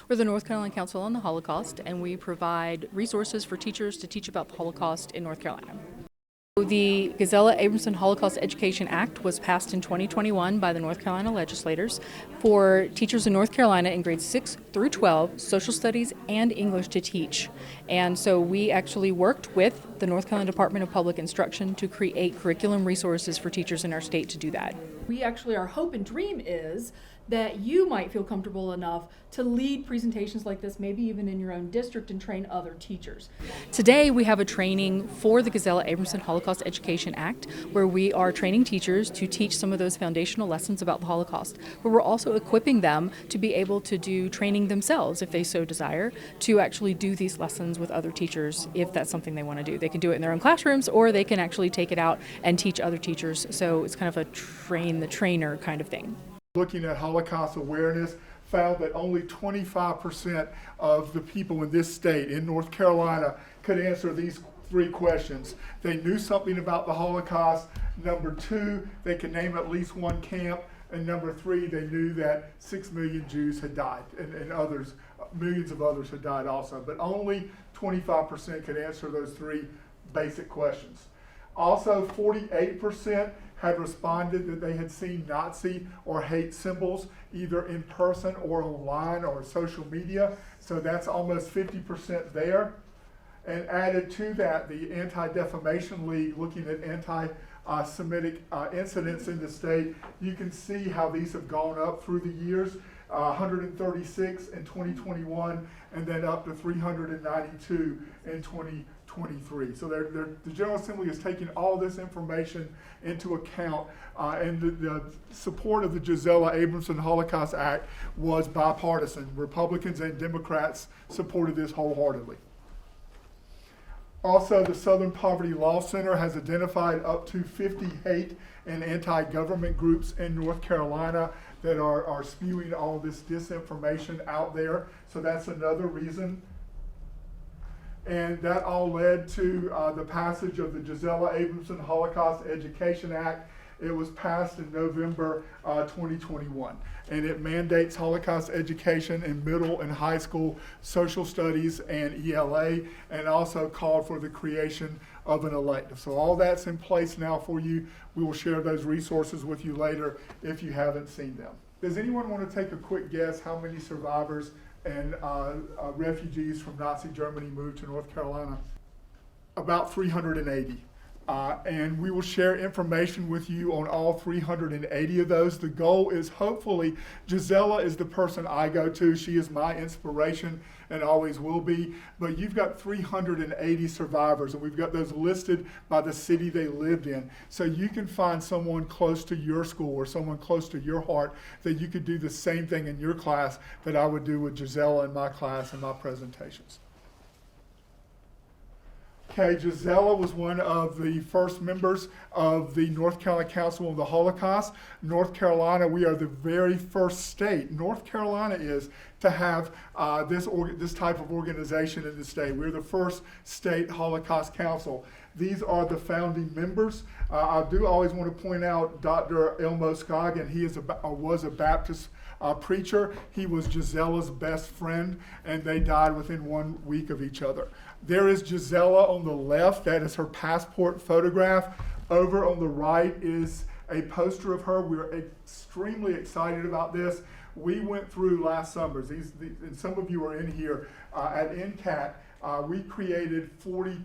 We're the North Carolina Council on the Holocaust, and we provide resources for teachers to teach about the Holocaust in North Carolina. The Gazella-Abramson Holocaust Education Act was passed in 2021 by the North Carolina legislators for teachers in North Carolina in grades 6 through 12, social studies and English to teach. And so we actually worked with the North Carolina Department of Public Instruction to create curriculum resources for teachers in our state to do that. Our hope and dream is that you might feel comfortable enough to lead presentations like this, maybe even in your own district, and train other teachers. Today we have a training for the Gazella-Abramson Holocaust Education Act where we are training teachers to teach some of those foundational lessons about the Holocaust, but we're also equipping them to be able to do training themselves if they so desire, to actually do these lessons with other teachers if that's something they want to do. They can do it in their own classrooms, or they can actually take it out and teach other teachers. So it's kind of a train the trainer kind of thing. Looking at Holocaust awareness, found that only 25% of the people in this state, in North Carolina, could answer these three questions. They knew something about the Holocaust. Number two, they could name at least one camp. And number three, they knew that 6 million Jews had died, and others, millions of others had died also. But only 25% could answer those three basic questions. Also, 48% had responded that they had seen Nazi or hate symbols either in person or online or social media. So that's almost 50% there. And added to that, the Anti-Defamation League, looking at anti-Semitic incidents in the state, you can see how these have gone up through the years. 136 in 2021, and then up to 392 in 2023. So the General Assembly is taking all this information into account, and the support of the Gazella-Abramson Holocaust Act was bipartisan. Republicans and Democrats supported this wholeheartedly. Also, the Southern Poverty Law Center has identified up to 50 hate and anti-government groups in North Carolina that are spewing all this disinformation out there. So that's another reason. And that all led to the passage of the Gazella-Abramson Holocaust Education Act. It was passed in November 2021, and it mandates Holocaust education in middle and high school social studies and ELA, and also called for the creation of an elective. So all that's in place now for you. We will share those resources with you later if you haven't seen them. Does anyone want to take a quick guess how many survivors and refugees from Nazi Germany moved to North Carolina? About 380. And we will share information with you on all 380 of those. The goal is, hopefully, Gisela is the person I go to. She is my inspiration and always will be. But you've got 380 survivors, and we've got those listed by the city they lived in. So you can find someone close to your school or someone close to your heart that you could do the same thing in your class that I would do with Gisela in my class and my presentations. Okay, Gisela was one of the first members of the North Carolina Council on the Holocaust. North Carolina, we are the very first state, North Carolina is, to have this type of organization in the state. We're the first state Holocaust Council. These are the founding members. I do always want to point out Dr. Elmo Scoggin. He was a Baptist preacher. He was Gisela's best friend, and they died within 1 week of each other. There is Gisela on the left. That is her passport photograph. Over on the right is a poster of her. We're extremely excited about this. We went through last summer, and some of you are in here, at NCAT.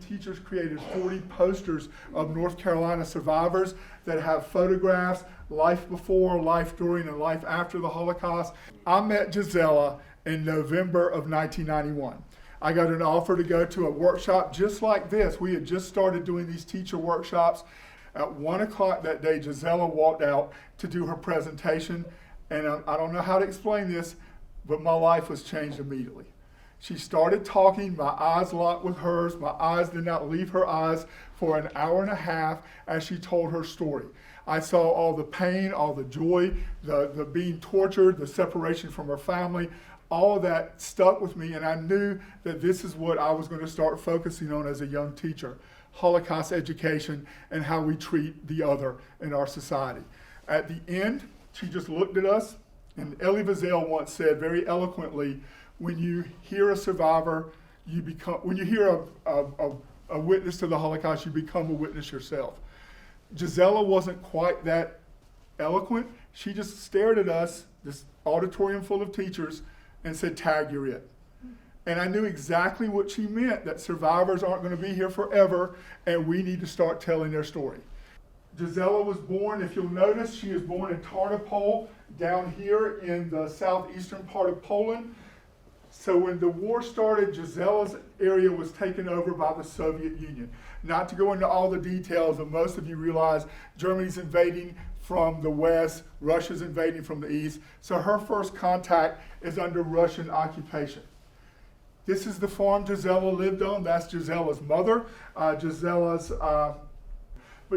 Teachers created 40 posters of North Carolina survivors that have photographs, life before, life during, and life after the Holocaust. I met Gisela in November of 1991. I got an offer to go to a workshop just like this. We had just started doing these teacher workshops. At 1 o'clock that day, Gisela walked out to do her presentation, and I don't know how to explain this, but my life was changed immediately. She started talking, my eyes locked with hers, my eyes did not leave her eyes for an hour and a half as she told her story. I saw all the pain, all the joy, the being tortured, the separation from her family. All of that stuck with me, and I knew that this is what I was going to start focusing on as a young teacher: Holocaust education and how we treat the other in our society. At the end, she just looked at us, and Elie Wiesel once said very eloquently, when you hear a survivor, when you hear a witness to the Holocaust, you become a witness yourself. Gisela wasn't quite that eloquent. She just stared at us, this auditorium full of teachers, and said, "Tag, you're it." And I knew exactly what she meant, that survivors aren't going to be here forever, and we need to start telling their story. Gisela was born, if you'll notice, she was born in Tarnopol, down here in the southeastern part of Poland. So when the war started, Gisela's area was taken over by the Soviet Union. Not to go into all the details, but most of you realize Germany's invading from the west, Russia's invading from the east. So her first contact is under Russian occupation. This is the farm Gisela lived on. That's Gisela's mother. But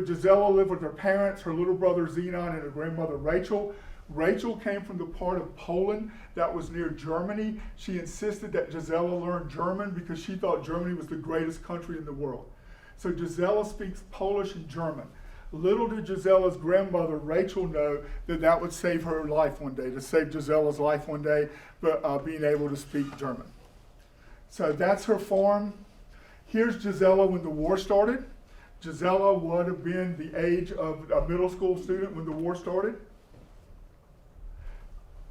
Gisela lived with her parents, her little brother Zenon, and her grandmother Rachel. Rachel came from the part of Poland that was near Germany. She insisted that Gisela learn German because she thought Germany was the greatest country in the world. So Gisela speaks Polish and German. Little did Gisela's grandmother, Rachel, know that that would save her life one day, to save Gisela's life one day, but being able to speak German. So that's her farm. Here's Gisela when the war started. Gisela would have been the age of a middle school student when the war started.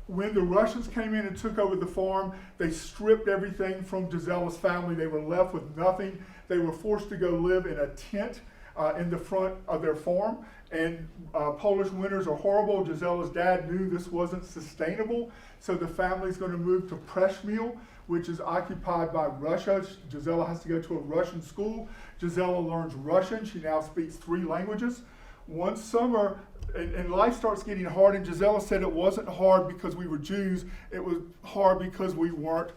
When the Russians came in and took over the farm, they stripped everything from Gisela's family. They were left with nothing. They were forced to go live in a tent in the front of their farm. And Polish winters are horrible. Gisela's dad knew this wasn't sustainable, so the family's going to move to Przemysl, which is occupied by Russia. Gisela has to go to a Russian school. Gisela learns Russian. She now speaks 3 languages. One summer, and life starts getting hard, and Gisela said it wasn't hard because we were Jews. It was hard because we weren't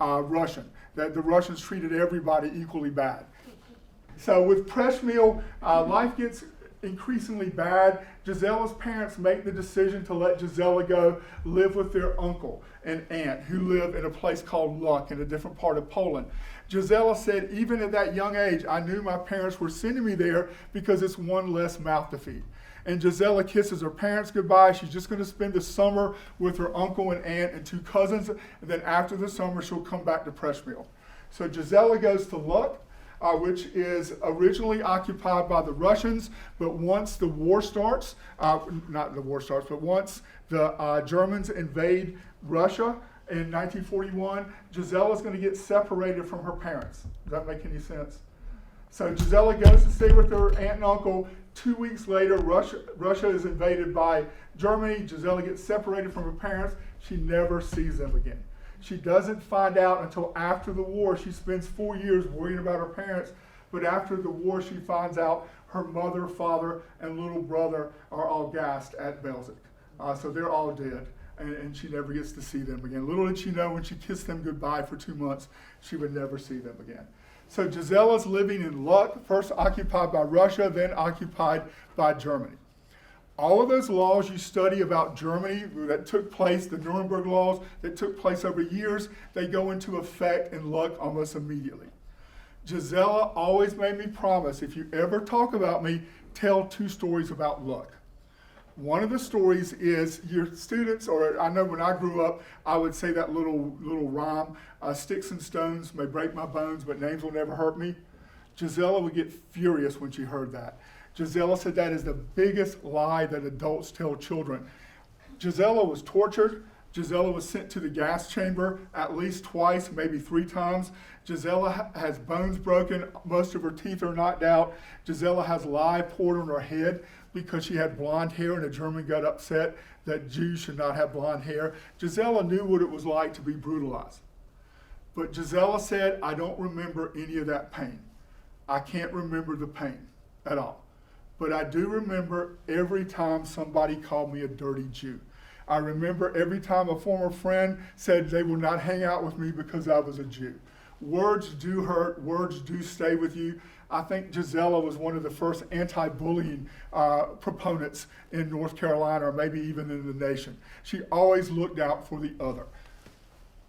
Russian, that the Russians treated everybody equally bad. So with Przemysl, life gets increasingly bad. Gisela's parents make the decision to let Gisela go live with their uncle and aunt who live in a place called Luck in a different part of Poland. Gisela said, even at that young age, I knew my parents were sending me there because it's one less mouth to feed. And Gisela kisses her parents goodbye. She's just going to spend the summer with her uncle and aunt and 2 cousins, and then after the summer she'll come back to Przemysl. So Gisela goes to Luck, which is originally occupied by the Russians, but once the war starts, once the Germans invade Russia in 1941, Gisela's going to get separated from her parents. Does that make any sense? So Gisela goes to stay with her aunt and uncle. 2 weeks later, Russia is invaded by Germany. Gisela gets separated from her parents. She never sees them again. She doesn't find out until after the war. She spends 4 years worrying about her parents, but after the war she finds out her mother, father, and little brother are all gassed at Belzec. So they're all dead, and she never gets to see them again. Little did she know when she kissed them goodbye for 2 months, she would never see them again. So Gisela's living in Luck, first occupied by Russia, then occupied by Germany. All of those laws you study about Germany that took place, the Nuremberg laws that took place over years, they go into effect in Luck almost immediately. Gisela always made me promise, if you ever talk about me, tell 2 stories about Luck. One of the stories is your students, or I know when I grew up, I would say that little rhyme, sticks and stones may break my bones, but names will never hurt me. Gisela would get furious when she heard that. Gisela said that is the biggest lie that adults tell children. Gisela was tortured. Gisela was sent to the gas chamber at least twice, maybe 3 times. Gisela has bones broken. Most of her teeth are knocked out. Gisela has lye poured on her head because she had blonde hair, and a German got upset that Jews should not have blonde hair. Gisela knew what it was like to be brutalized. But Gisela said, I don't remember any of that pain. I can't remember the pain at all. But I do remember every time somebody called me a dirty Jew. I remember every time a former friend said they would not hang out with me because I was a Jew. Words do hurt. Words do stay with you. I think Gisela was one of the first anti-bullying proponents in North Carolina, or maybe even in the nation. She always looked out for the other.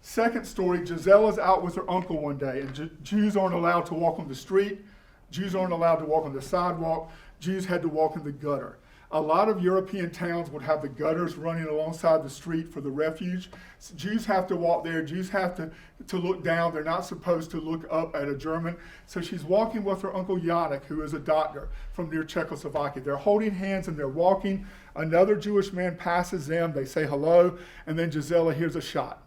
Second story, Gisela's out with her uncle one day, and Jews aren't allowed to walk on the street. Jews aren't allowed to walk on the sidewalk. Jews had to walk in the gutter. A lot of European towns would have the gutters running alongside the street for the refuge. So Jews have to walk there. Jews have to look down. They're not supposed to look up at a German. So she's walking with her uncle Yannick, who is a doctor from near Czechoslovakia. They're holding hands and they're walking. Another Jewish man passes them. They say hello, and then Gisela hears a shot.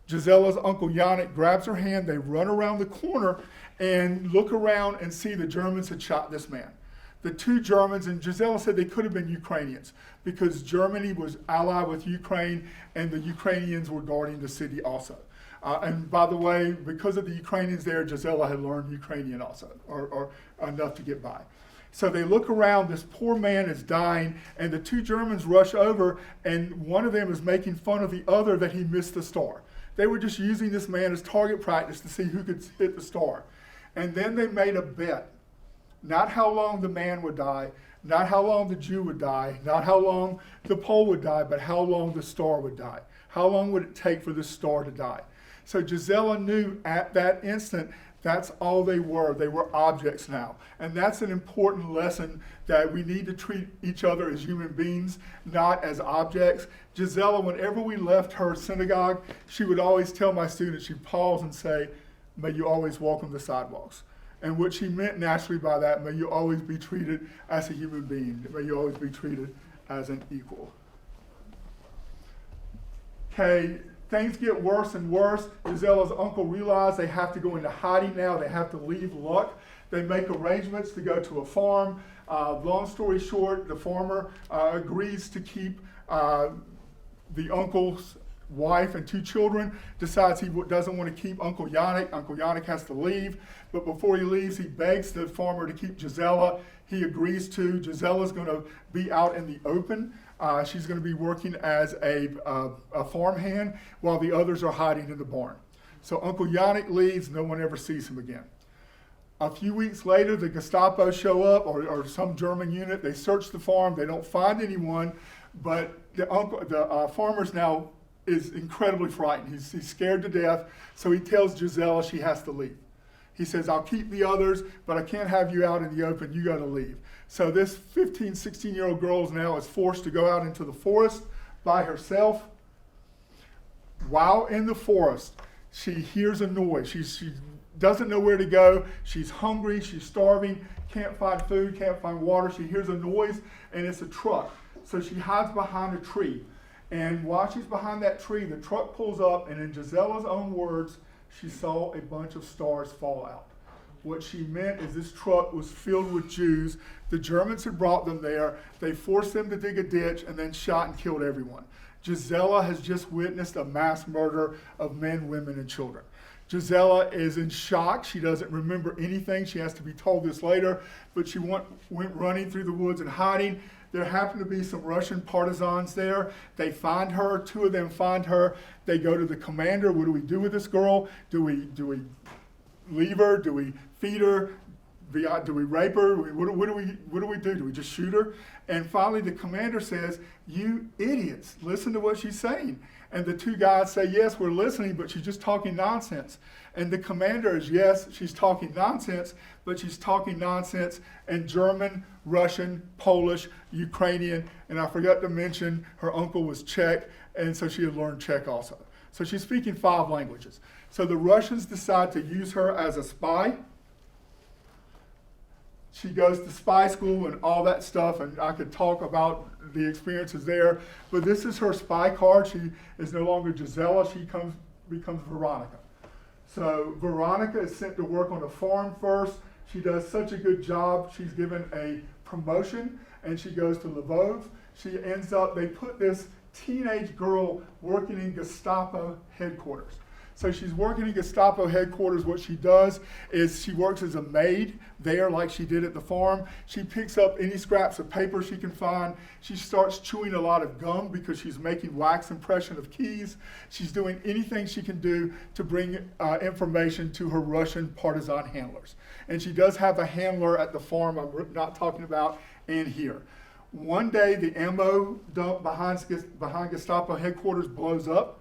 Gisela's uncle Yannick grabs her hand. They run around the corner and look around and see the Germans had shot this man. The two Germans, and Gisela said they could have been Ukrainians because Germany was allied with Ukraine and the Ukrainians were guarding the city also. And by the way, because of the Ukrainians there, Gisela had learned Ukrainian also, or enough to get by. So they look around, this poor man is dying, and the two Germans rush over, and one of them is making fun of the other that he missed the star. They were just using this man as target practice to see who could hit the star. And then they made a bet. Not how long the man would die, not how long the Jew would die, not how long the Pole would die, but how long the star would die. How long would it take for this star to die? So Gisela knew at that instant that's all they were. They were objects now. And that's an important lesson that we need to treat each other as human beings, not as objects. Gisela, whenever we left her synagogue, she would always tell my students, she'd pause and say, "May you always walk on the sidewalks." And what she meant naturally by that, may you always be treated as a human being. May you always be treated as an equal. Okay, things get worse and worse. Gisela's uncle realized they have to go into hiding now. They have to leave Luck. They make arrangements to go to a farm. Long story short, the farmer agrees to keep the uncle's wife and two children, decides he doesn't want to keep Uncle Yannick. Uncle Yannick has to leave, but before he leaves, he begs the farmer to keep Gisela. He agrees to. Gisela's going to be out in the open. She's going to be working as a farmhand while the others are hiding in the barn. So Uncle Yannick leaves. No one ever sees him again. A few weeks later, the Gestapo show up, or some German unit. They search the farm. They don't find anyone, but the farmer's now is incredibly frightened. He's scared to death, so he tells Gisela she has to leave. He says, "I'll keep the others, but I can't have you out in the open. You got to leave." So this 15, 16-year-old girl now is forced to go out into the forest by herself. While in the forest, she hears a noise. She doesn't know where to go. She's hungry. She's starving. Can't find food. Can't find water. She hears a noise, and it's a truck. So she hides behind a tree. And while she's behind that tree, the truck pulls up, and in Gisela's own words, she saw a bunch of stars fall out. What she meant is this truck was filled with Jews. The Germans had brought them there. They forced them to dig a ditch and then shot and killed everyone. Gisela has just witnessed a mass murder of men, women, and children. Gisela is in shock. She doesn't remember anything. She has to be told this later, but she went running through the woods and hiding. There happen to be some Russian partisans there. They find her. Two of them find her. They go to the commander. What do we do with this girl? Do we leave her? Do we feed her? Do we rape her? What do we do? Do we just shoot her? And finally, the commander says, "You idiots, listen to what she's saying." And the two guys say, "Yes, we're listening, but she's just talking nonsense." And the commander is, "Yes, she's talking nonsense, but she's talking nonsense in German, Russian, Polish, Ukrainian, and I forgot to mention her uncle was Czech, and so she had learned Czech also. So she's speaking 5 languages. So the Russians decide to use her as a spy. She goes to spy school and all that stuff, and I could talk about the experiences there, but this is her spy card. She is no longer Gisela, she becomes Veronica. So Veronica is sent to work on a farm first. She does such a good job, she's given a promotion, and she goes to Lvov. She ends up, they put this teenage girl working in Gestapo headquarters. So she's working in Gestapo headquarters. What she does is she works as a maid there like she did at the farm. She picks up any scraps of paper she can find. She starts chewing a lot of gum because she's making wax impression of keys. She's doing anything she can do to bring information to her Russian partisan handlers. And she does have a handler at the farm I'm not talking about and here. One day the ammo dump behind Gestapo headquarters blows up.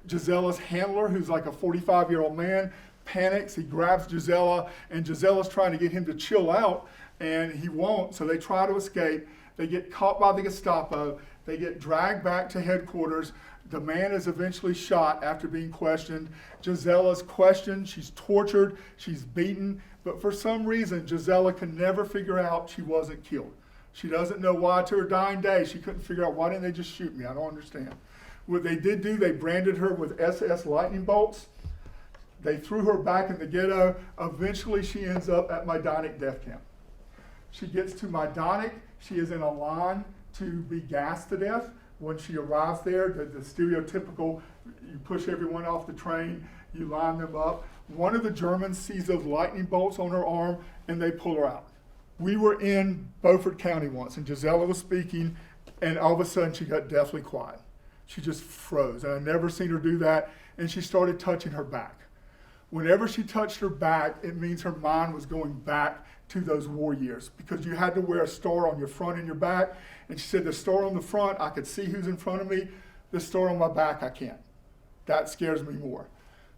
Gisela's handler, who's like a 45-year-old man, panics. He grabs Gisela, and Gisela's trying to get him to chill out, and he won't, so they try to escape. They get caught by the Gestapo. They get dragged back to headquarters. The man is eventually shot after being questioned. Gisela's questioned. She's tortured. She's beaten. But for some reason, Gisela can never figure out she wasn't killed. She doesn't know why to her dying day. She couldn't figure out, why didn't they just shoot me? I don't understand. What they did do, they branded her with SS lightning bolts. They threw her back in the ghetto. Eventually, she ends up at Majdanek death camp. She gets to Majdanek. She is in a line to be gassed to death. When she arrives there, the stereotypical, you push everyone off the train, you line them up. One of the Germans sees those lightning bolts on her arm, and they pull her out. We were in Beaufort County once, and Gisela was speaking, and all of a sudden she got deathly quiet. She just froze, and I'd never seen her do that, and she started touching her back. Whenever she touched her back, it means her mind was going back to those war years, because you had to wear a star on your front and your back, and she said, the star on the front, I could see who's in front of me. The star on my back, I can't. That scares me more.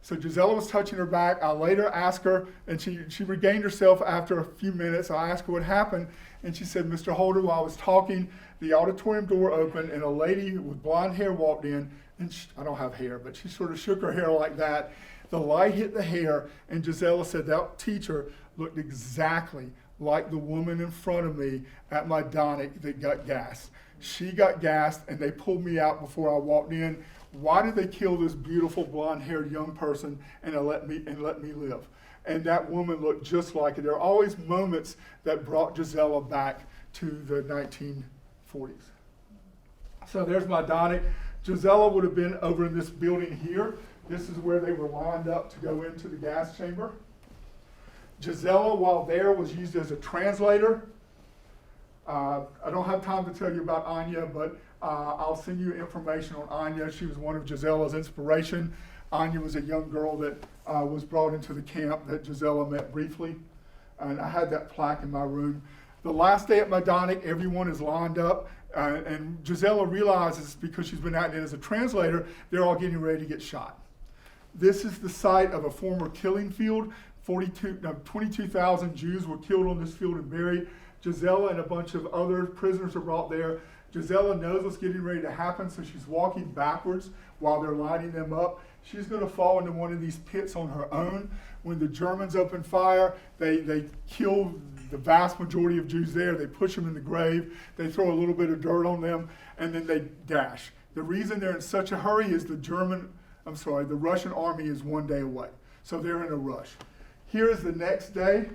So Gisela was touching her back. I later asked her, and she regained herself after a few minutes. I asked her what happened, and she said, Mr. Holder, while I was talking, the auditorium door opened, and a lady with blonde hair walked in, and I don't have hair, but she sort of shook her hair like that. The light hit the hair, and Gisela said that teacher looked exactly like the woman in front of me at Majdanek that got gassed. She got gassed, and they pulled me out before I walked in. Why did they kill this beautiful blonde-haired young person and let me live? And that woman looked just like it. There are always moments that brought Gisela back to the 1940s. So there's Majdanek. Gisela would have been over in this building here. This is where they were lined up to go into the gas chamber. Gisela, while there, was used as a translator. I don't have time to tell you about Anya, but I'll send you information on Anya. She was one of Gisela's inspiration. Anya was a young girl that was brought into the camp that Gisela met briefly, and I had that plaque in my room. The last day at Majdanek, everyone is lined up, and Gisela realizes, because she's been acting as a translator, they're all getting ready to get shot. This is the site of a former killing field. 22,000 Jews were killed on this field and buried. Gisela and a bunch of other prisoners are brought there. Gisela knows what's getting ready to happen, so she's walking backwards while they're lining them up. She's going to fall into one of these pits on her own. When the Germans open fire, they kill the vast majority of Jews there. They push them in the grave. They throw a little bit of dirt on them, and then they dash. The reason they're in such a hurry is the Russian army is one day away, so they're in a rush. Here is the next day.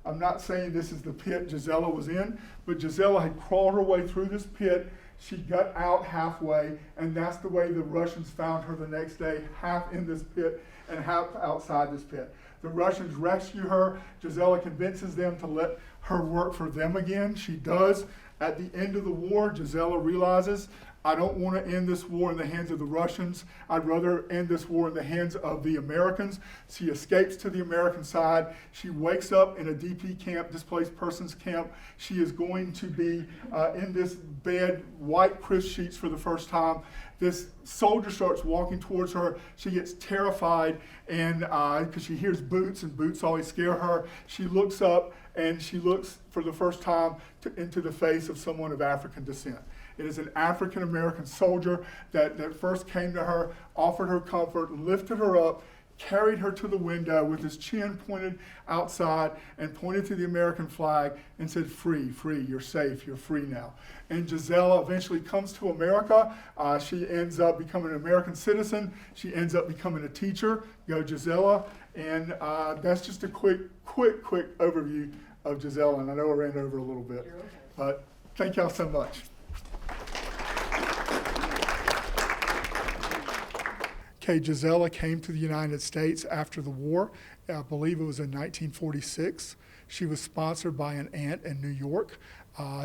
I'm not saying this is the pit Gisela was in, but Gisela had crawled her way through this pit. She got out halfway, and that's the way the Russians found her the next day, half in this pit and half outside this pit. The Russians rescue her. Gisela convinces them to let her work for them again. She does. At the end of the war, Gisela realizes, I don't want to end this war in the hands of the Russians. I'd rather end this war in the hands of the Americans. She escapes to the American side. She wakes up in a DP camp, displaced persons camp. She is going to be in this bed, white crisp sheets for the first time. This soldier starts walking towards her. She gets terrified, and because she hears boots, and boots always scare her. She looks up, and she looks for the first time into the face of someone of African descent. It is an African-American soldier that first came to her, offered her comfort, lifted her up, carried her to the window with his chin pointed outside and pointed to the American flag and said, free, free, you're safe, you're free now. And Gisela eventually comes to America. She ends up becoming an American citizen. She ends up becoming a teacher. Go Gisela. And that's just a quick overview of Gisela. And I know I ran over a little bit, but thank y'all so much. Okay, Gisela came to the United States after the war. I believe it was in 1946. She was sponsored by an aunt in New York.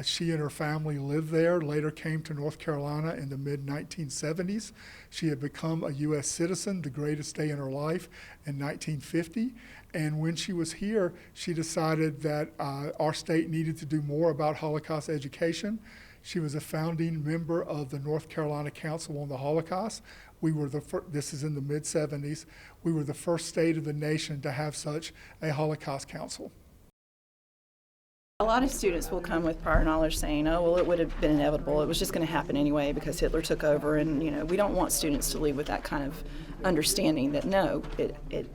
She and her family lived there, later came to North Carolina in the mid-1970s. She had become a U.S. citizen, the greatest day in her life, in 1950. And when she was here, she decided that our state needed to do more about Holocaust education. She was a founding member of the North Carolina Council on the Holocaust. We were this is in the mid-70s. We were the first state of the nation to have such a Holocaust council. A lot of students will come with prior knowledge saying, oh, well, it would have been inevitable. It was just going to happen anyway because Hitler took over. And, we don't want students to leave with that kind of understanding that, no,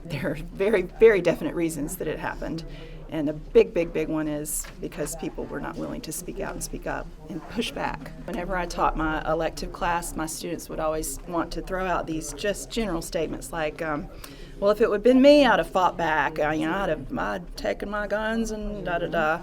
there are very, very definite reasons that it happened. And the big one is because people were not willing to speak out and speak up and push back. Whenever I taught my elective class, my students would always want to throw out these just general statements like, well, if it would have been me, I'd have fought back. I'd have taken my guns and da-da-da.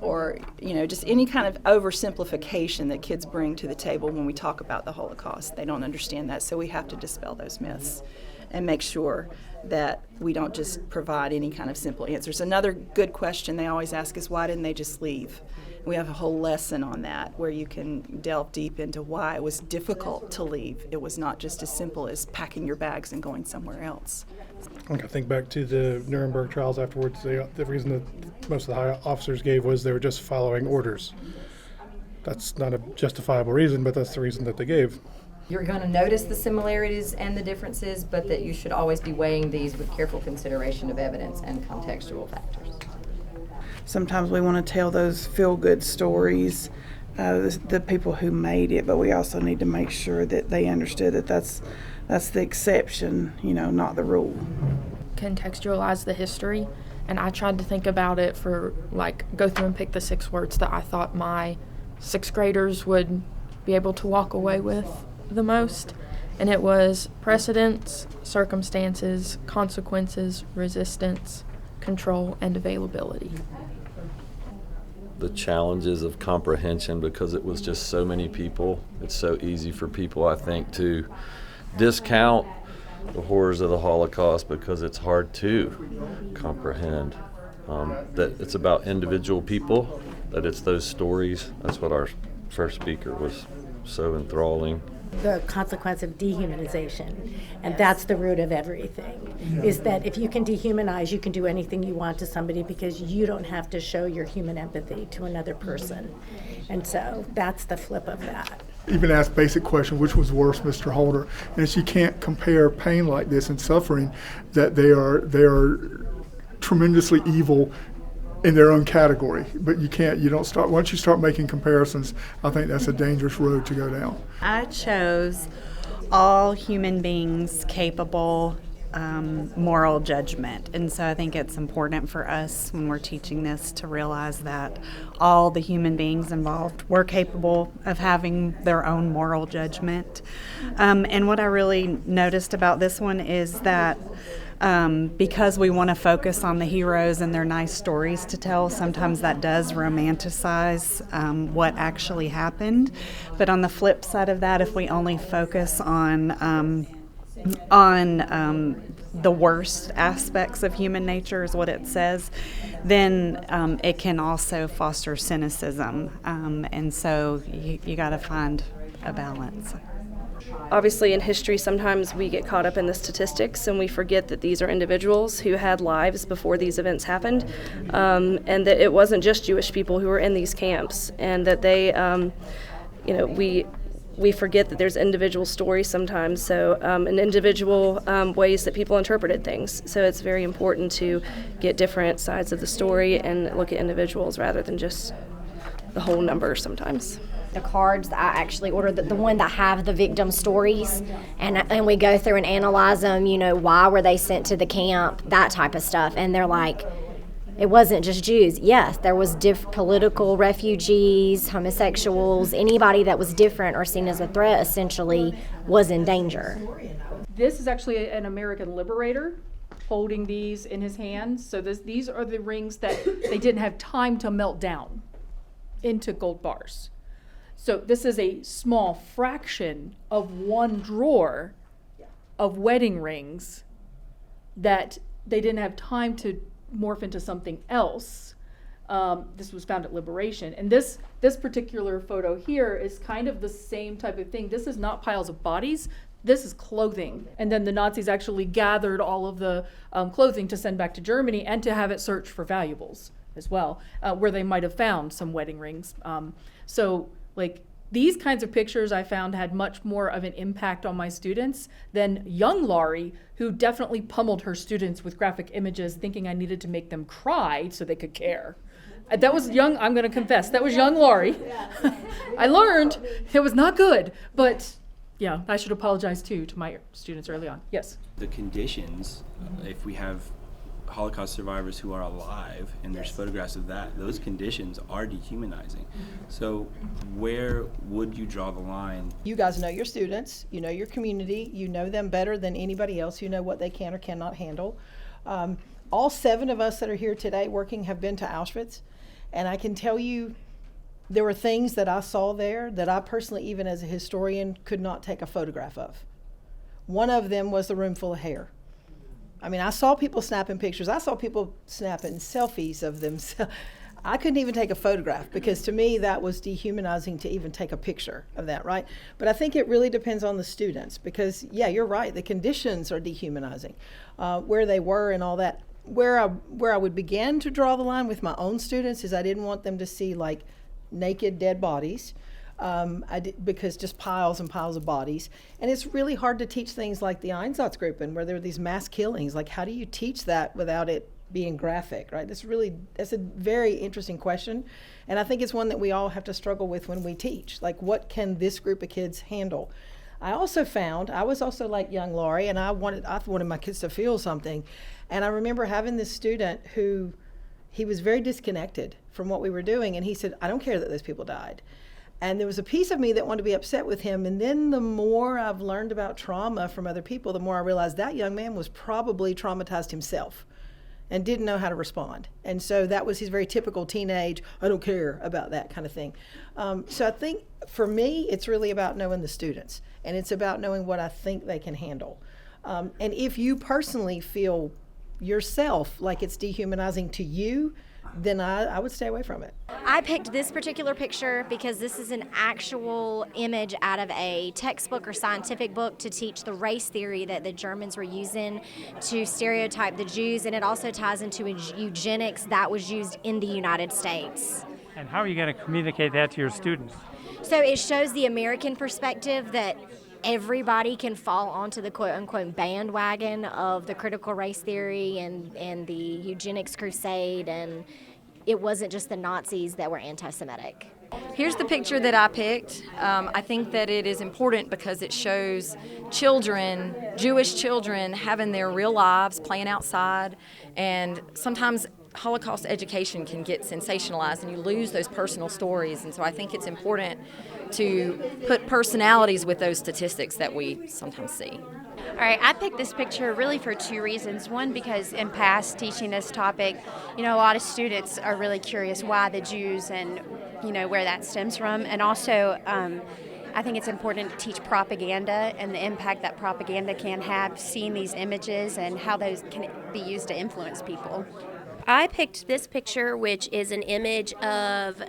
Or just any kind of oversimplification that kids bring to the table when we talk about the Holocaust. They don't understand that, so we have to dispel those myths and make sure that we don't just provide any kind of simple answers. Another good question they always ask is, why didn't they just leave? We have a whole lesson on that where you can delve deep into why it was difficult to leave. It was not just as simple as packing your bags and going somewhere else. I think back to the Nuremberg trials afterwards, the reason that most of the high officers gave was they were just following orders. That's not a justifiable reason, but that's the reason that they gave. You're going to notice the similarities and the differences, but that you should always be weighing these with careful consideration of evidence and contextual factors. Sometimes we want to tell those feel-good stories, the people who made it, but we also need to make sure that they understood that that's the exception, not the rule. Contextualize the history, and I tried to think about it for, go through and pick the 6 words that I thought my 6th graders would be able to walk away with the most, and it was precedents, circumstances, consequences, resistance, control, and availability. The challenges of comprehension, because it was just so many people. It's so easy for people, I think, to discount the horrors of the Holocaust because it's hard to comprehend. That it's about individual people, that it's those stories. That's what our first speaker was so enthralling. The consequence of dehumanization, and that's the root of everything, is that if you can dehumanize, you can do anything you want to somebody because you don't have to show your human empathy to another person. And so that's the flip of that. Even ask basic question, which was worse, Mr. Holder? And she can't compare pain like this and suffering, that they are tremendously evil in their own category. But once you start making comparisons, I think that's a dangerous road to go down. I chose all human beings capable moral judgment. And so I think it's important for us when we're teaching this to realize that all the human beings involved were capable of having their own moral judgment. And what I really noticed about this one is that because we want to focus on the heroes and their nice stories to tell, sometimes that does romanticize what actually happened. But on the flip side of that, if we only focus on the worst aspects of human nature, is what it says, then it can also foster cynicism. And so you got to find a balance. Obviously, in history, sometimes we get caught up in the statistics and we forget that these are individuals who had lives before these events happened, and that it wasn't just Jewish people who were in these camps, and that they, we forget that there's individual stories sometimes, so and individual ways that people interpreted things. So it's very important to get different sides of the story and look at individuals rather than just the whole number sometimes. The cards, I actually ordered the one that have the victim stories, and we go through and analyze them, why were they sent to the camp, that type of stuff. And they're like, it wasn't just Jews. Yes, there was political refugees, homosexuals, anybody that was different or seen as a threat essentially was in danger. This is actually an American liberator holding these in his hands. So these are the rings that they didn't have time to melt down into gold bars. So this is a small fraction of one drawer of wedding rings that they didn't have time to morph into something else. This was found at Liberation. And this particular photo here is kind of the same type of thing. This is not piles of bodies. This is clothing. And then the Nazis actually gathered all of the clothing to send back to Germany and to have it searched for valuables as well, where they might have found some wedding rings. These kinds of pictures I found had much more of an impact on my students than young Laurie, who definitely pummeled her students with graphic images thinking I needed to make them cry so they could care. That was young, I'm going to confess, that was young Laurie. I learned it was not good, but yeah, I should apologize too to my students early on. Yes? The conditions, if we have Holocaust survivors who are alive and there's photographs of that, those conditions are dehumanizing. So where would you draw the line? You guys know your students, you know your community, you know them better than anybody else, you know what they can or cannot handle. All 7 of us that are here today working have been to Auschwitz, and I can tell you there were things that I saw there that I personally, even as a historian, could not take a photograph of. One of them was the room full of hair. I mean, I saw people snapping pictures. I saw people snapping selfies of themselves. I couldn't even take a photograph because to me that was dehumanizing to even take a picture of that, right? But I think it really depends on the students because, yeah, you're right. The conditions are dehumanizing, where they were and all that. Where I would begin to draw the line with my own students is I didn't want them to see like naked dead bodies. Because just piles and piles of bodies. And it's really hard to teach things like the Einsatzgruppen where there were these mass killings. Like, how do you teach that without it being graphic, right? That's a very interesting question. And I think it's one that we all have to struggle with when we teach. Like, what can this group of kids handle? I also found, I was also like young Laurie, and I wanted my kids to feel something. And I remember having this student who, he was very disconnected from what we were doing. And he said, I don't care that those people died. And there was a piece of me that wanted to be upset with him. And then the more I've learned about trauma from other people, the more I realized that young man was probably traumatized himself and didn't know how to respond. And so that was his very typical teenage, I don't care about that kind of thing. So I think for me, it's really about knowing the students. And it's about knowing what I think they can handle. And if you personally feel yourself like it's dehumanizing to you, then I would stay away from it. I picked this particular picture because this is an actual image out of a textbook or scientific book to teach the race theory that the Germans were using to stereotype the Jews, and it also ties into eugenics that was used in the United States. And how are you going to communicate that to your students? So it shows the American perspective that everybody can fall onto the quote-unquote bandwagon of the critical race theory and the eugenics crusade, and it wasn't just the Nazis that were anti-Semitic. Here's the picture that I picked. I think that it is important because it shows children, Jewish children, having their real lives, playing outside, and sometimes Holocaust education can get sensationalized and you lose those personal stories, and so I think it's important to put personalities with those statistics that we sometimes see. All right, I picked this picture really for 2 reasons. One, because in past teaching this topic, a lot of students are really curious why the Jews and, where that stems from. And also, I think it's important to teach propaganda and the impact that propaganda can have, seeing these images and how those can be used to influence people. I picked this picture, which is an image of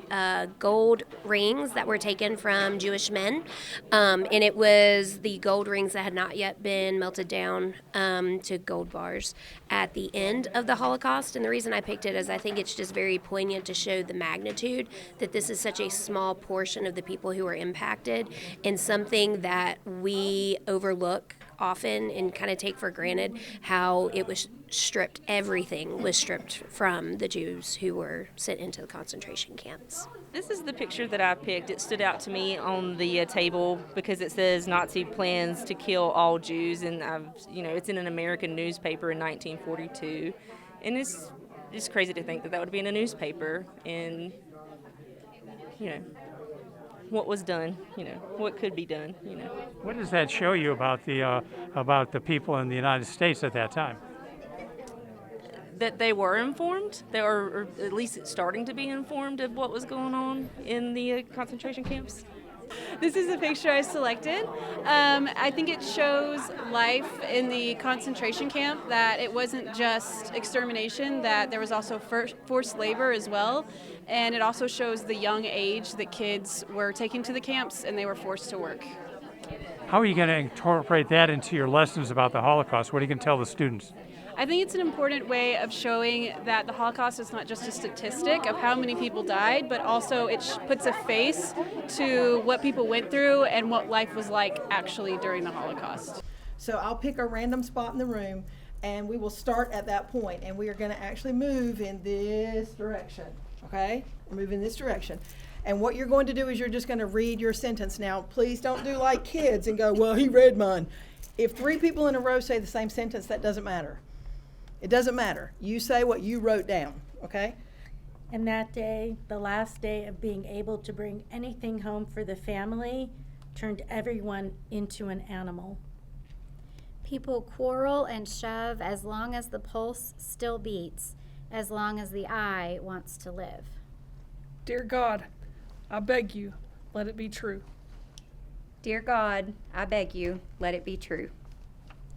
gold rings that were taken from Jewish men, and it was the gold rings that had not yet been melted down to gold bars at the end of the Holocaust. And the reason I picked it is I think it's just very poignant to show the magnitude that this is such a small portion of the people who are impacted, and something that we overlook often and kind of take for granted, how it was stripped, everything was stripped from the Jews who were sent into the concentration camps. This is the picture that I picked. It stood out to me on the table because it says Nazi plans to kill all Jews, and it's in an American newspaper in 1942, and it's crazy to think that would be in a newspaper, and what was done, what could be done, What does that show you about the people in the United States at that time? That they were informed, or at least starting to be informed of what was going on in the concentration camps. This is a picture I selected. I think it shows life in the concentration camp, that it wasn't just extermination, that there was also forced labor as well. And it also shows the young age that kids were taken to the camps and they were forced to work. How are you going to incorporate that into your lessons about the Holocaust? What are you going to tell the students? I think it's an important way of showing that the Holocaust is not just a statistic of how many people died, but also it puts a face to what people went through and what life was like actually during the Holocaust. So I'll pick a random spot in the room, and we will start at that point, and we are going to actually move in this direction. okay? Move in this direction. And what you're going to do is you're just going to read your sentence. Now, please don't do like kids and go, well, he read mine. If 3 people in a row say the same sentence, that doesn't matter. It doesn't matter. You say what you wrote down, okay? And that day, the last day of being able to bring anything home for the family, turned everyone into an animal. People quarrel and shove as long as the pulse still beats, as long as the eye wants to live. Dear God, I beg you, let it be true. Dear God, I beg you, let it be true.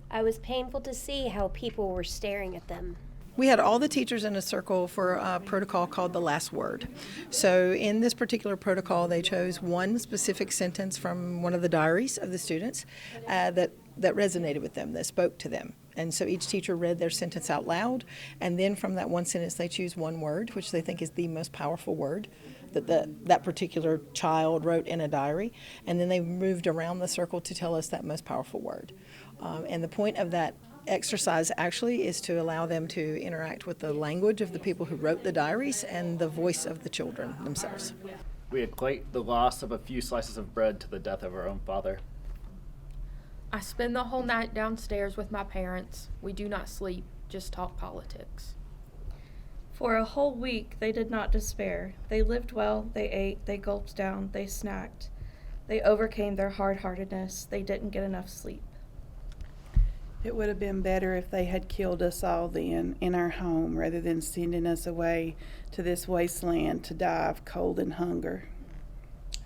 I was painful to see how people were staring at them. We had all the teachers in a circle for a protocol called the last word. So in this particular protocol, they chose one specific sentence from one of the diaries of the students that resonated with them, that spoke to them. And so each teacher read their sentence out loud, and then from that one sentence they choose one word, which they think is the most powerful word that particular child wrote in a diary, and then they moved around the circle to tell us that most powerful word. And the point of that exercise actually is to allow them to interact with the language of the people who wrote the diaries and the voice of the children themselves. We equate the loss of a few slices of bread to the death of our own father. I spend the whole night downstairs with my parents. We do not sleep, just talk politics. For a whole week they did not despair. They lived well, they ate, they gulped down, they snacked. They overcame their hard-heartedness. They didn't get enough sleep. It would have been better if they had killed us all then in our home rather than sending us away to this wasteland to die of cold and hunger.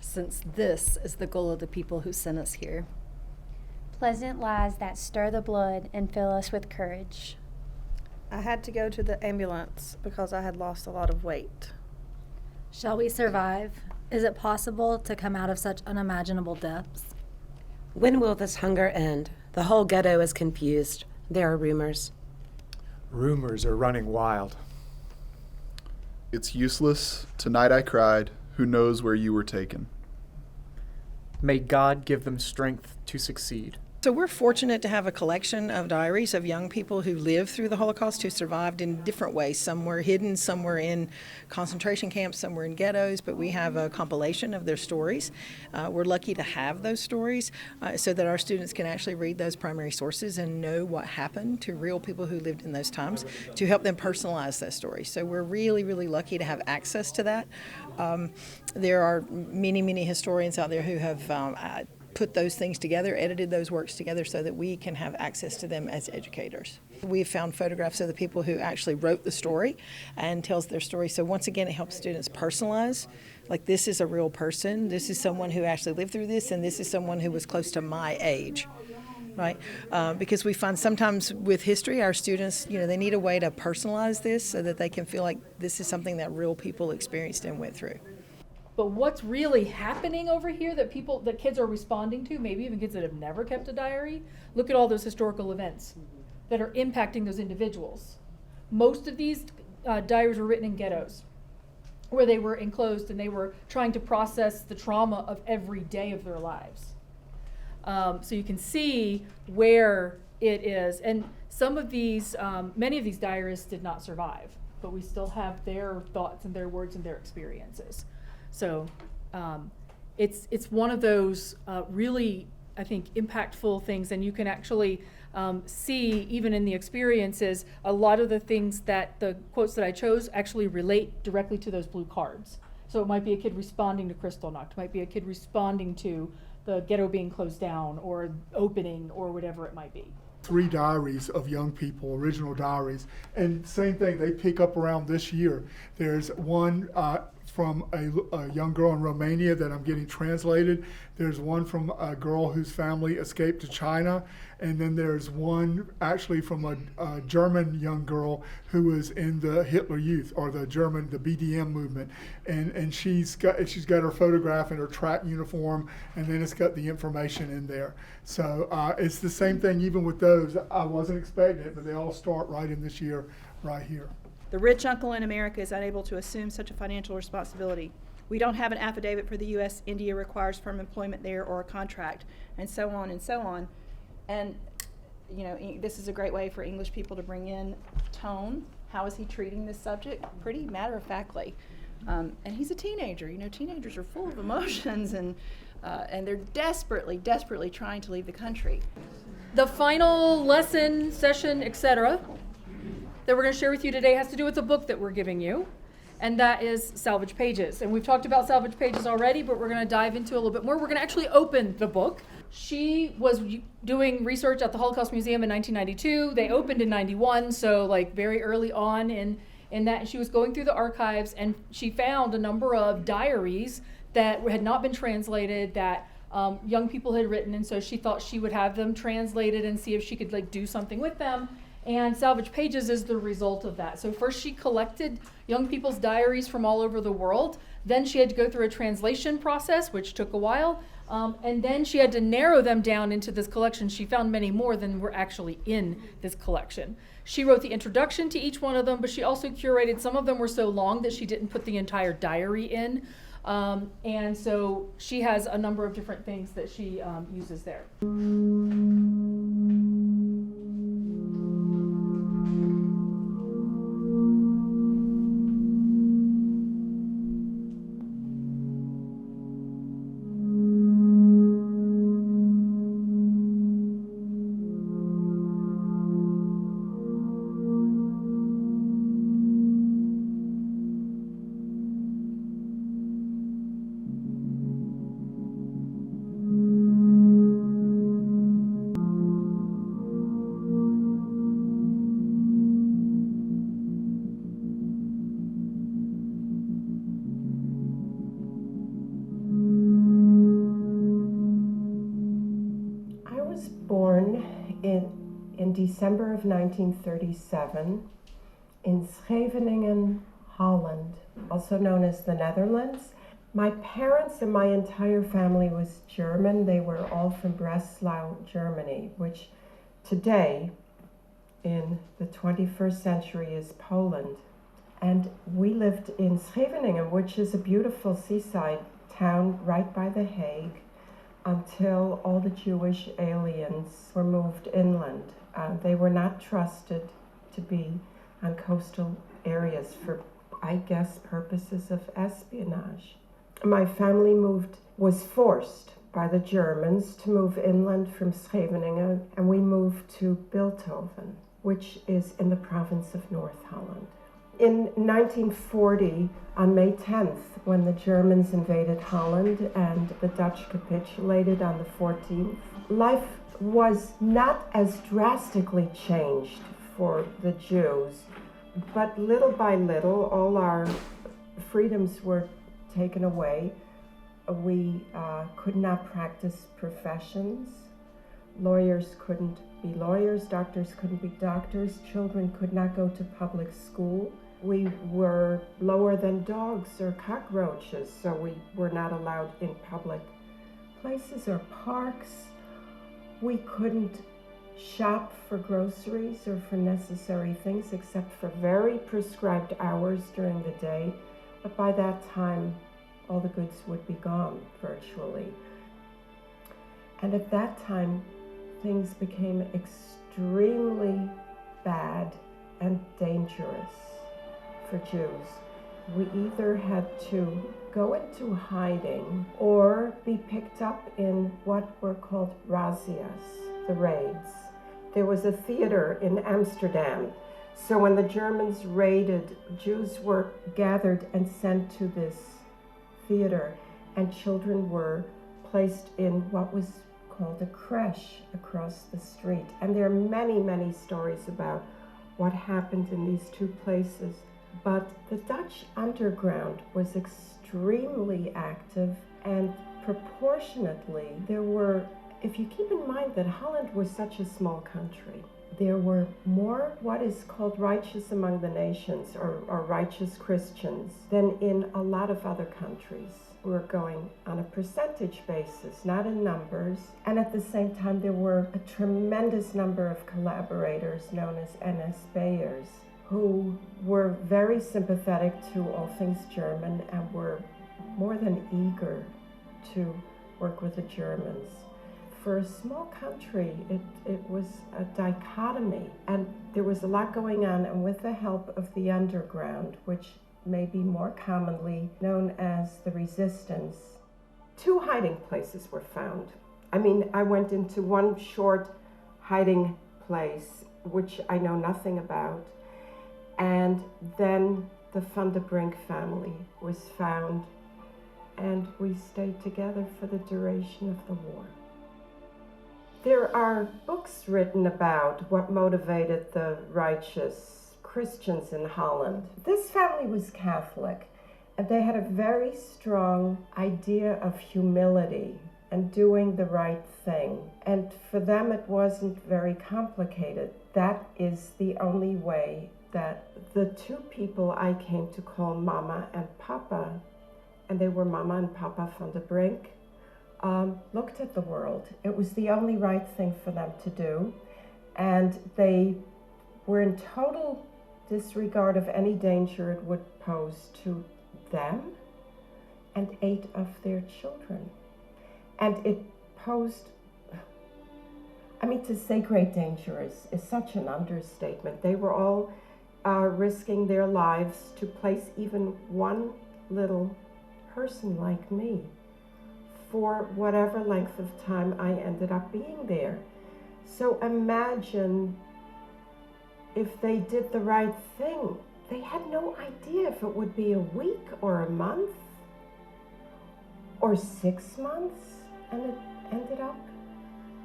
Since this is the goal of the people who sent us here. Pleasant lies that stir the blood and fill us with courage. I had to go to the ambulance because I had lost a lot of weight. Shall we survive? Is it possible to come out of such unimaginable depths? When will this hunger end? The whole ghetto is confused. There are rumors. Rumors are running wild. It's useless. Tonight I cried. Who knows where you were taken? May God give them strength to succeed. So we're fortunate to have a collection of diaries of young people who lived through the Holocaust, who survived in different ways. Some were hidden, some were in concentration camps, some were in ghettos, but we have a compilation of their stories. We're lucky to have those stories so that our students can actually read those primary sources and know what happened to real people who lived in those times to help them personalize that story. So we're really, really lucky to have access to that. There are many, many historians out there who have put those things together, edited those works together so that we can have access to them as educators. We've found photographs of the people who actually wrote the story and tells their story. So once again, it helps students personalize, like this is a real person, this is someone who actually lived through this, and this is someone who was close to my age. Right? Because we find sometimes with history, our students, they need a way to personalize this so that they can feel like this is something that real people experienced and went through. But what's really happening over here that kids are responding to, maybe even kids that have never kept a diary, look at all those historical events that are impacting those individuals. Most of these diaries were written in ghettos where they were enclosed and they were trying to process the trauma of every day of their lives. So you can see where it is. And some of these, many of these diarists did not survive, but we still have their thoughts and their words and their experiences. So it's one of those really, I think, impactful things, and you can actually see, even in the experiences, a lot of the things that the quotes that I chose actually relate directly to those blue cards. So it might be a kid responding to Kristallnacht, it might be a kid responding to the ghetto being closed down or opening or whatever it might be. 3 diaries of young people, original diaries, and same thing, they pick up around this year. There's one from a young girl in Romania that I'm getting translated. There's one from a girl whose family escaped to China, and then there's one actually from a German young girl who was in the Hitler Youth, or the BDM movement, and she's got her photograph in her track uniform, and then it's got the information in there. So it's the same thing even with those. I wasn't expecting it, but they all start right in this year, right here. The rich uncle in America is unable to assume such a financial responsibility. We don't have an affidavit for the U.S. India requires firm employment there or a contract, and so on and so on. And, this is a great way for English people to bring in tone. How is he treating this subject? Pretty matter-of-factly. And he's a teenager. You know, teenagers are full of emotions, and they're desperately trying to leave the country. The final lesson, session, etc., that we're going to share with you today has to do with the book that we're giving you, and that is Salvage Pages. And we've talked about Salvage Pages already, but we're going to dive into a little bit more. We're going to actually open the book. She was doing research at the Holocaust Museum in 1992. They opened in 91, so like very early on in that. And she was going through the archives, and she found a number of diaries that had not been translated that young people had written, and so she thought she would have them translated and see if she could like do something with them. And Salvage Pages is the result of that. So first she collected young people's diaries from all over the world. Then she had to go through a translation process, which took a while. And then she had to narrow them down into this collection. She found many more than were actually in this collection. She wrote the introduction to each one of them, but she also curated. Some of them were so long that she didn't put the entire diary in. And so she has a number of different things that she uses there. Born in December of 1937 in Scheveningen, Holland, also known as the Netherlands. My parents and my entire family was German. They were all from Breslau, Germany, which today, in the 21st century, is Poland. And we lived in Scheveningen, which is a beautiful seaside town right by The Hague, until all the Jewish aliens were moved inland. They were not trusted to be on coastal areas for, I guess, purposes of espionage. My family was forced by the Germans to move inland from Scheveningen, and we moved to Bilthoven, which is in the province of North Holland. In 1940, on May 10th, when the Germans invaded Holland and the Dutch capitulated on the 14th, life was not as drastically changed for the Jews, but little by little, all our freedoms were taken away. We could not practice professions. Lawyers couldn't be lawyers, doctors couldn't be doctors, children could not go to public school. We were lower than dogs or cockroaches, so we were not allowed in public places or parks. We couldn't shop for groceries or for necessary things except for very prescribed hours during the day. But by that time, all the goods would be gone virtually. And at that time, things became extremely bad and dangerous for Jews. We either had to go into hiding or be picked up in what were called razzias, the raids. There was a theater in Amsterdam, so when the Germans raided, Jews were gathered and sent to this theater, and children were placed in what was called a creche across the street. And there are many, many stories about what happened in these two places. But the Dutch underground was extremely active, and proportionately there were, if you keep in mind that Holland was such a small country, there were more what is called righteous among the nations, or righteous Christians, than in a lot of other countries. We're going on a percentage basis, not in numbers. And at the same time, there were a tremendous number of collaborators known as NSB'ers, who were very sympathetic to all things German and were more than eager to work with the Germans. For a small country, it was a dichotomy, and there was a lot going on, and with the help of the underground, which maybe more commonly known as the Resistance, 2 hiding places were found. I mean, I went into one short hiding place, which I know nothing about, and then the Van der Brink family was found, and we stayed together for the duration of the war. There are books written about what motivated the righteous Christians in Holland. This family was Catholic, and they had a very strong idea of humility and doing the right thing. And for them, it wasn't very complicated. That is the only way that the 2 people I came to call Mama and Papa, and they were Mama and Papa Van der Brink, looked at the world. It was the only right thing for them to do, and they were in total disregard of any danger it would pose to them and 8 of their children. And it posed, I mean, to say great danger is such an understatement. They were all risking their lives to place even one little person like me for whatever length of time I ended up being there. So imagine if they did the right thing. They had no idea if it would be a week or a month or 6 months, and it ended up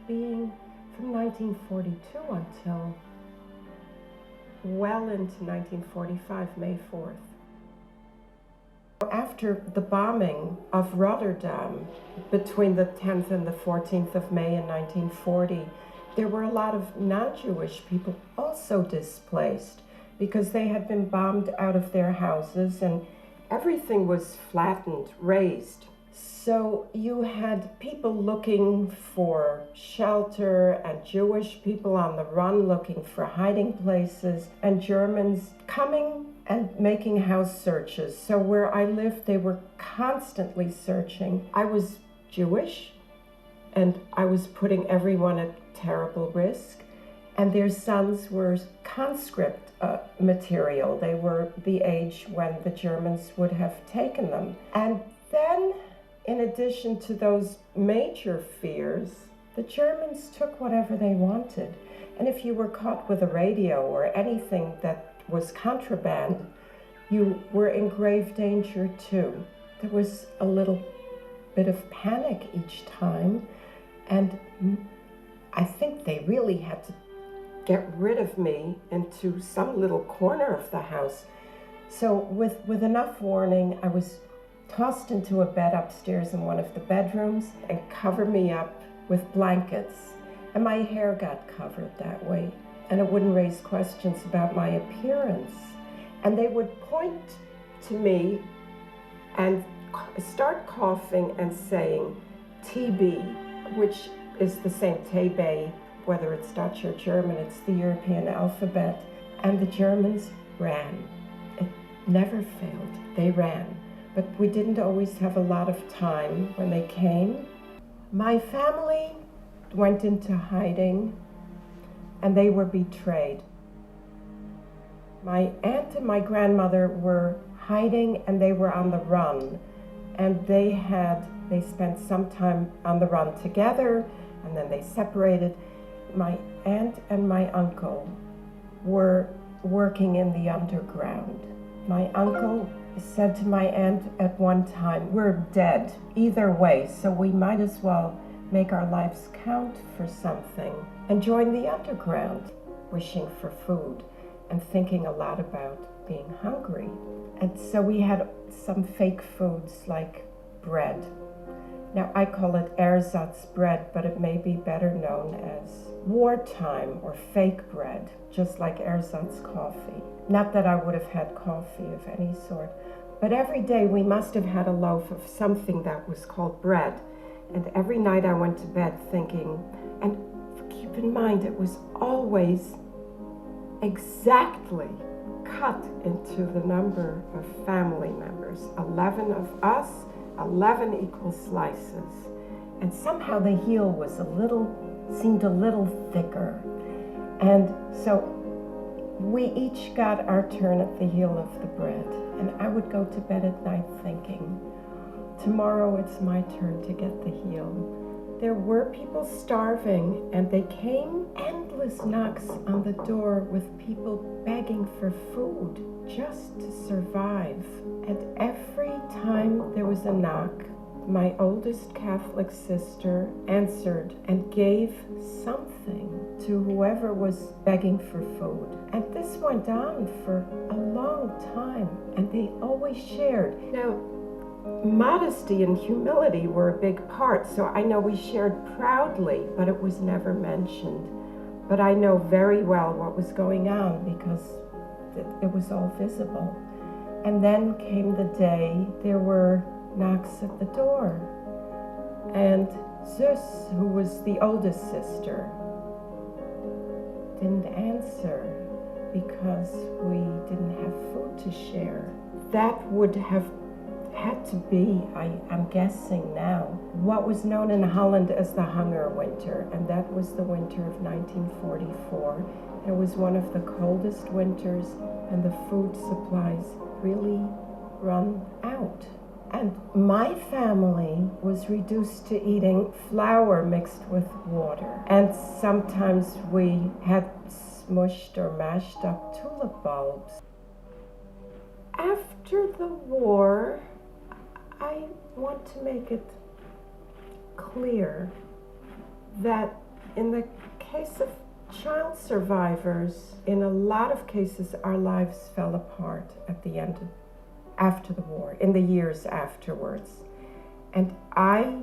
being from 1942 until well into 1945, May 4th. After the bombing of Rotterdam between the 10th and the 14th of May in 1940, there were a lot of non-Jewish people also displaced because they had been bombed out of their houses and everything was flattened, razed. So you had people looking for shelter and Jewish people on the run looking for hiding places and Germans coming and making house searches. So where I lived, they were constantly searching. I was Jewish and I was putting everyone at terrible risk. And their sons were conscript material. They were the age when the Germans would have taken them. And then, in addition to those major fears, the Germans took whatever they wanted. And if you were caught with a radio or anything that was contraband, you were in grave danger too. There was a little bit of panic each time, and I think they really had to get rid of me into some little corner of the house. So with enough warning, I was tossed into a bed upstairs in one of the bedrooms and covered me up with blankets. And my hair got covered that way, and it wouldn't raise questions about my appearance. And they would point to me and start coughing and saying TB, which is the same TB, whether it's Dutch or German, it's the European alphabet. And the Germans ran. It never failed. They ran. But we didn't always have a lot of time when they came. My family went into hiding and they were betrayed. My aunt and my grandmother were hiding and they were on the run. And they spent some time on the run together and then they separated. My aunt and my uncle were working in the underground. My uncle said to my aunt at one time, "We're dead either way, so we might as well make our lives count for something and join the underground," wishing for food and thinking a lot about being hungry. And so we had some fake foods like bread. Now I call it ersatz bread, but it may be better known as wartime or fake bread, just like ersatz coffee. Not that I would have had coffee of any sort, but every day we must have had a loaf of something that was called bread. And every night I went to bed thinking, and keep in mind it was always exactly cut into the number of family members. 11 of us, 11 equal slices. And somehow the heel was seemed a little thicker. And so we each got our turn at the heel of the bread, and I would go to bed at night thinking, tomorrow it's my turn to get the heel. There were people starving, and they came endless knocks on the door with people begging for food just to survive. And every time there was a knock, my oldest Catholic sister answered and gave something to whoever was begging for food. And this went on for a long time, and they always shared. Now, modesty and humility were a big part, so I know we shared proudly, but it was never mentioned. But I know very well what was going on because it was all visible. And then came the day there were knocks at the door. And Zeus, who was the oldest sister, didn't answer because we didn't have food to share. That would have had to be, I'm guessing now, what was known in Holland as the Hunger Winter, and that was the winter of 1944. It was one of the coldest winters, and the food supplies really run out. And my family was reduced to eating flour mixed with water, and sometimes we had smushed or mashed up tulip bulbs. After the war, I want to make it clear that in the case of child survivors, in a lot of cases, our lives fell apart at the end after the war, in the years afterwards. And I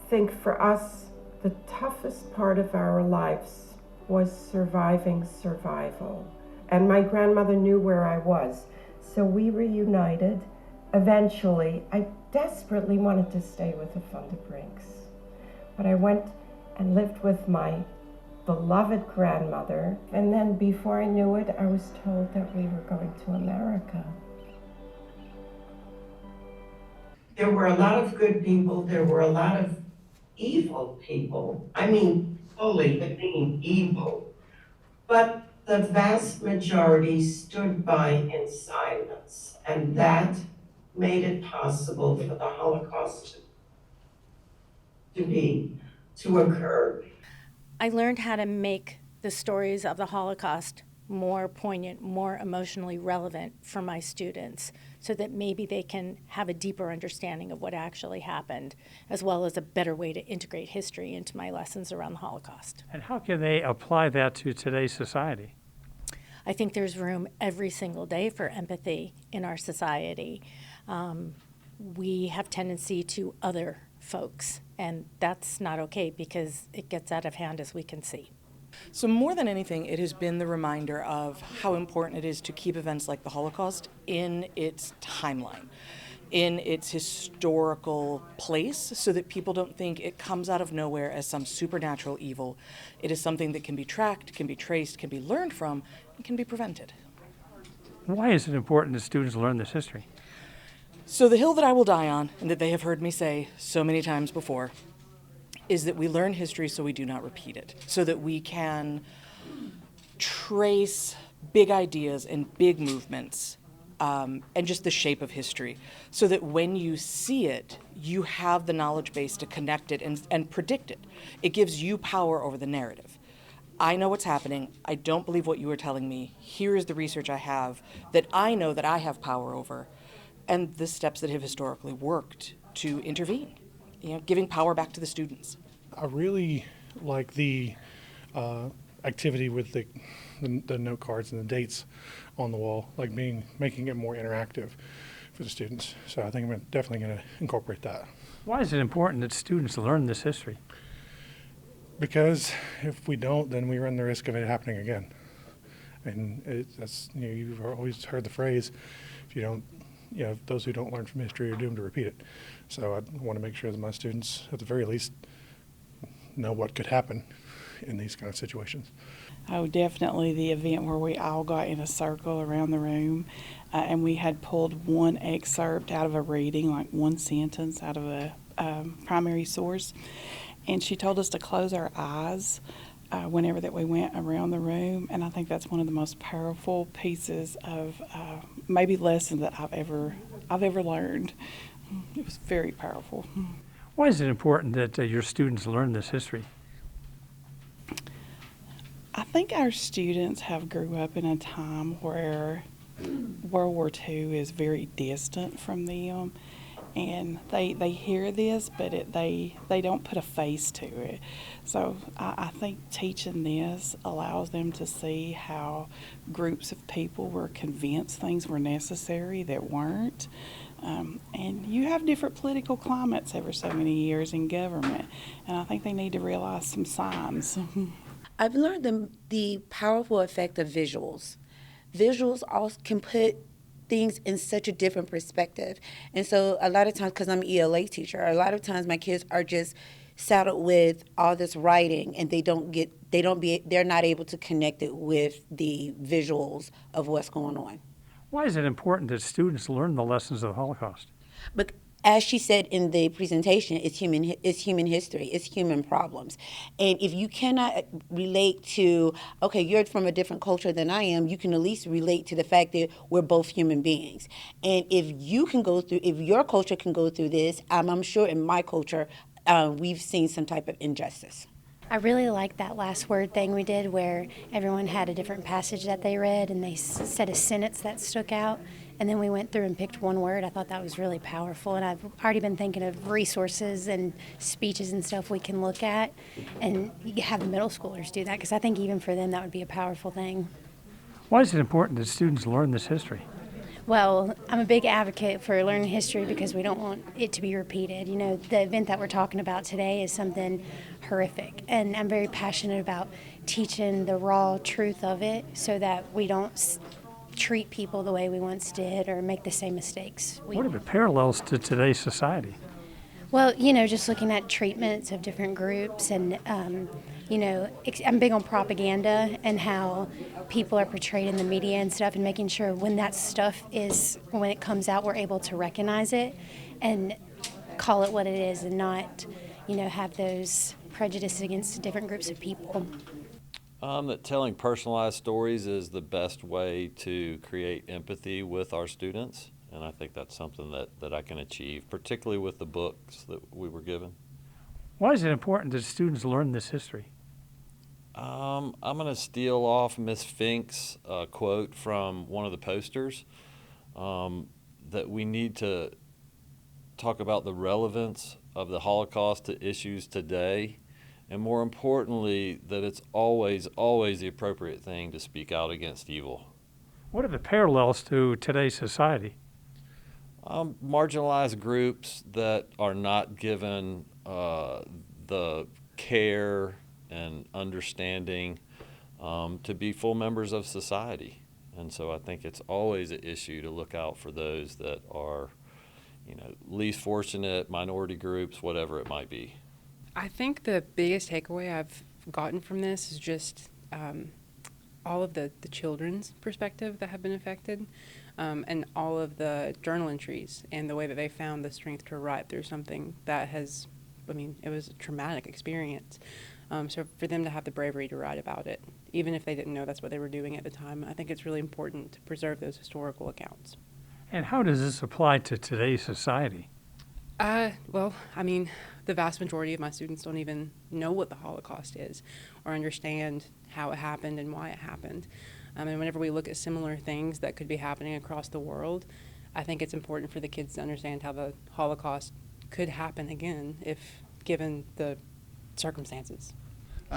think for us, the toughest part of our lives was surviving survival. And my grandmother knew where I was, so we reunited. Eventually, I desperately wanted to stay with the Van de Brinks, but I went and lived with my beloved grandmother, and then before I knew it, I was told that we were going to America. There were a lot of good people, there were a lot of evil people. I mean, fully being evil. But the vast majority stood by in silence, and that made it possible for the Holocaust to occur. I learned how to make the stories of the Holocaust more poignant, more emotionally relevant for my students, so that maybe they can have a deeper understanding of what actually happened, as well as a better way to integrate history into my lessons around the Holocaust. And how can they apply that to today's society? I think there's room every single day for empathy in our society. We have tendency to other folks, and that's not okay because it gets out of hand, as we can see. So more than anything, it has been the reminder of how important it is to keep events like the Holocaust in its timeline, in its historical place, so that people don't think it comes out of nowhere as some supernatural evil. It is something that can be tracked, can be traced, can be learned from, and can be prevented. Why is it important that students learn this history? So the hill that I will die on, and that they have heard me say so many times before, is that we learn history so we do not repeat it, so that we can trace big ideas and big movements and just the shape of history, so that when you see it, you have the knowledge base to connect it and predict it. It gives you power over the narrative. I know what's happening. I don't believe what you are telling me. Here is the research I have that I know that I have power over, and the steps that have historically worked to intervene, giving power back to the students. I really like the activity with the note cards and the dates on the wall, like making it more interactive for the students. So I think I'm definitely going to incorporate that. Why is it important that students learn this history? Because if we don't, then we run the risk of it happening again. And that's you've always heard the phrase, if you don't, those who don't learn from history are doomed to repeat it. So I want to make sure that my students, at the very least, know what could happen in these kind of situations. Oh, definitely the event where we all got in a circle around the room and we had pulled one excerpt out of a reading, like one sentence out of a primary source. And she told us to close our eyes whenever that we went around the room, and I think that's one of the most powerful pieces of maybe lessons that I've ever learned. It was very powerful. Why is it important that your students learn this history? I think our students have grew up in a time where World War II is very distant from them, and they hear this, but they don't put a face to it. So I think teaching this allows them to see how groups of people were convinced things were necessary that weren't. And you have different political climates every so many years in government, and I think they need to realize some signs. I've learned the powerful effect of visuals. Visuals also can put things in such a different perspective. And so a lot of times, because I'm an ELA teacher, a lot of times my kids are just saddled with all this writing, and they're not able to connect it with the visuals of what's going on. Why is it important that students learn the lessons of the Holocaust? But as she said in the presentation, it's human history, it's human problems. And if you cannot relate to, okay, you're from a different culture than I am, you can at least relate to the fact that we're both human beings. And if your culture can go through this, I'm sure in my culture, we've seen some type of injustice. I really liked that last word thing we did where everyone had a different passage that they read and they said a sentence that stuck out, and then we went through and picked one word. I thought that was really powerful, and I've already been thinking of resources and speeches and stuff we can look at and have the middle schoolers do that, because I think even for them that would be a powerful thing. Why is it important that students learn this history? Well, I'm a big advocate for learning history because we don't want it to be repeated. You know, the event that we're talking about today is something horrific, and I'm very passionate about teaching the raw truth of it so that we don't treat people the way we once did or make the same mistakes. What are the parallels to today's society? Well, you know, just looking at treatments of different groups and, you know, I'm big on propaganda and how people are portrayed in the media and stuff, and making sure when that stuff when it comes out, we're able to recognize it and call it what it is and not, you know, have those prejudices against different groups of people. That telling personalized stories is the best way to create empathy with our students. And I think that's something that I can achieve, particularly with the books that we were given. Why is it important that students learn this history? I'm going to steal off Miss Fink's quote from one of the posters, that we need to talk about the relevance of the Holocaust to issues today, and more importantly, that it's always the appropriate thing to speak out against evil. What are the parallels to today's society? Marginalized groups that are not given the care and understanding to be full members of society. And so I think it's always an issue to look out for those that are, you know, least fortunate, minority groups, whatever it might be. I think the biggest takeaway I've gotten from this is just all of the children's perspective that have been affected, and all of the journal entries and the way that they found the strength to write through something that has, it was a traumatic experience. So for them to have the bravery to write about it, even if they didn't know that's what they were doing at the time, I think it's really important to preserve those historical accounts. And how does this apply to today's society? Well, the vast majority of my students don't even know what the Holocaust is or understand how it happened and why it happened. And whenever we look at similar things that could be happening across the world, I think it's important for the kids to understand how the Holocaust could happen again if given the circumstances.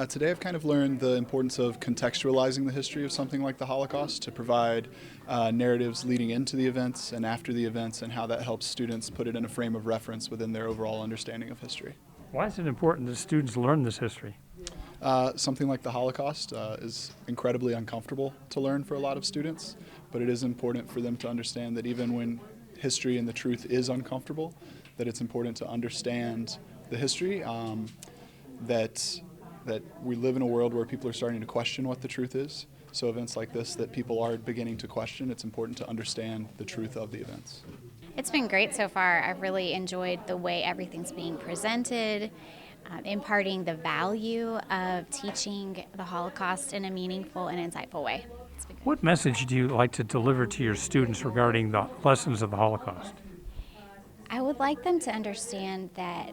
Today I've kind of learned the importance of contextualizing the history of something like the Holocaust to provide narratives leading into the events and after the events, and how that helps students put it in a frame of reference within their overall understanding of history. Why is it important that students learn this history? Something like the Holocaust is incredibly uncomfortable to learn for a lot of students, but it is important for them to understand that even when history and the truth is uncomfortable, that it's important to understand the history, that we live in a world where people are starting to question what the truth is. So events like this that people are beginning to question, it's important to understand the truth of the events. It's been great so far. I've really enjoyed the way everything's being presented. imparting the value of teaching the Holocaust in a meaningful and insightful way. What message do you like to deliver to your students regarding the lessons of the Holocaust? I would like them to understand that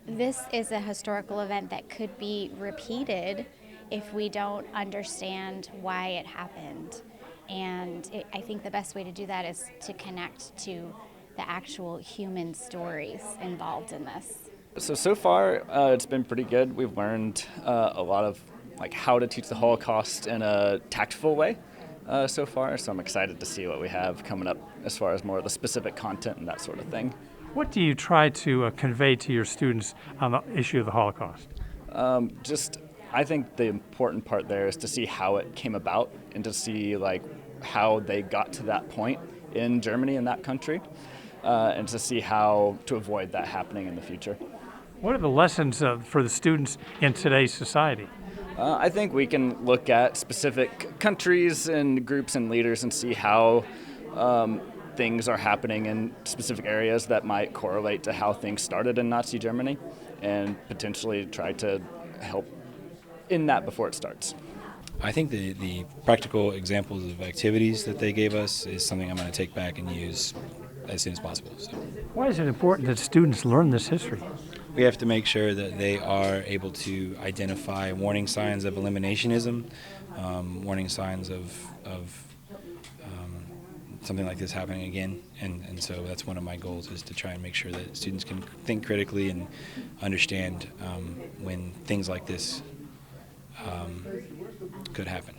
this is a historical event that could be repeated if we don't understand why it happened. And I think the best way to do that is to connect to the actual human stories involved in this. So far, it's been pretty good. We've learned a lot of how to teach the Holocaust in a tactful way so far. So I'm excited to see what we have coming up as far as more of the specific content and that sort of thing. What do you try to convey to your students on the issue of the Holocaust? I think the important part there is to see how it came about and to see how they got to that point in Germany, in that country, and to see how to avoid that happening in the future. What are the lessons for the students in today's society? I think we can look at specific countries and groups and leaders and see how things are happening in specific areas that might correlate to how things started in Nazi Germany, and potentially try to help in that before it starts. I think the practical examples of activities that they gave us is something I'm going to take back and use as soon as possible. So. Why is it important that students learn this history? We have to make sure that they are able to identify warning signs of eliminationism, warning signs of something like this happening again, and so that's one of my goals, is to try and make sure that students can think critically and understand when things like this could happen.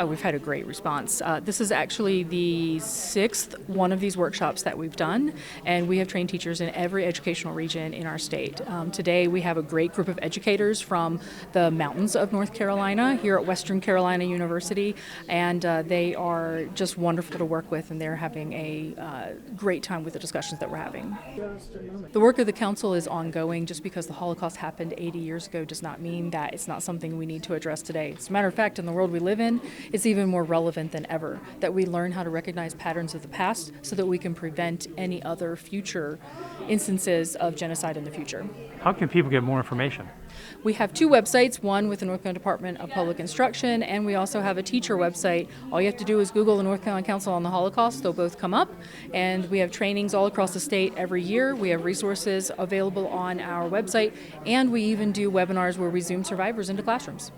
We've had a great response. This is actually the 6th one of these workshops that we've done, and we have trained teachers in every educational region in our state. Today we have a great group of educators from the mountains of North Carolina here at Western Carolina University, and they are just wonderful to work with, and they're having a great time with the discussions that we're having. The work of the council is ongoing. Just because the Holocaust happened 80 years ago does not mean that it's not something we need to address today. As a matter of fact, in the world we live in, it's even more relevant than ever that we learn how to recognize patterns of the past so that we can prevent any other future instances of genocide in the future. How can people get more information? We have 2 websites, one with the North Carolina Department of Public Instruction, and we also have a teacher website. All you have to do is Google the North Carolina Council on the Holocaust. They'll both come up. And we have trainings all across the state every year. We have resources available on our website, and we even do webinars where we Zoom survivors into classrooms.